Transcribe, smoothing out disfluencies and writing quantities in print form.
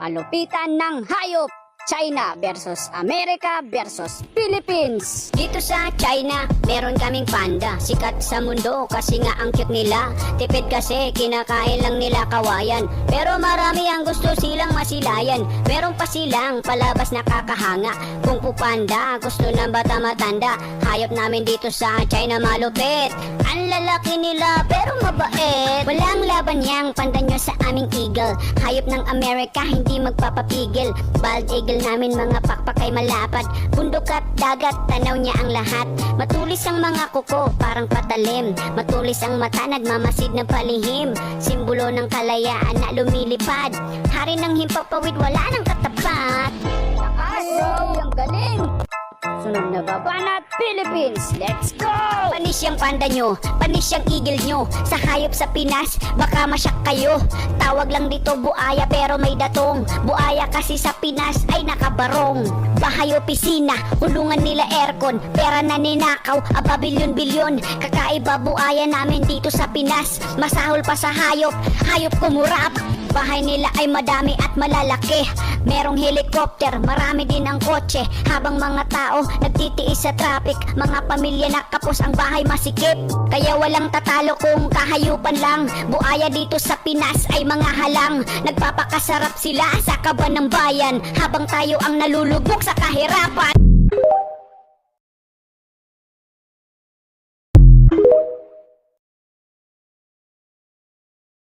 Alupitan ng hayop. China versus America versus Philippines. Dito sa China, meron kaming panda. Sikat sa mundo kasi nga ang cute nila. Tipid kasi, kinakain lang nila kawayan. Pero marami ang gusto silang masilayan. Meron pa silang palabas na kakahanga. Kung fu panda, gusto ng bata matanda. Hayop namin dito sa China malupit. Ang lalaki nila pero mabait. Walang laban yang panda nyo sa aming eagle. Hayop ng Amerika, hindi magpapapigil. Bald eagle namin, mga pakpak ay malapad. Bundok at dagat, tanaw niya ang lahat. Matulis ang mga kuko, parang patalim. Matulis ang mata, nagmamasid ng palihim. Simbolo ng kalayaan na lumilipad. Hari ng himpapawid, wala nang katapat. Lakas bro, ang galing. Sunod na babanat, Philippines. Let's go! Panis yung panda nyo, panis yung eagle nyo. Sa hayop sa Pinas, baka masyak kayo. Tawag lang dito buaya pero may datong. Buaya kasi sa Pinas ay nakabarong. Bahay opisina, hulungan nila aircon. Pera na ninakaw, aba bilyon-bilyon. Kakaiba buaya namin dito sa Pinas. Masahol pa sa hayop, hayop kumurap. Bahay nila ay madami at malalaki. Merong helicopter, marami din ang kotse. Habang mga tao nagtitiis sa traffic, mga pamilya nakapos ang bahay masikip. Kaya walang tatalo kung kahayupan lang. Buaya dito sa Pinas ay mga halang. Nagpapakasarap sila sa kaban ng bayan, habang tayo ang nalulubog sa kahirapan.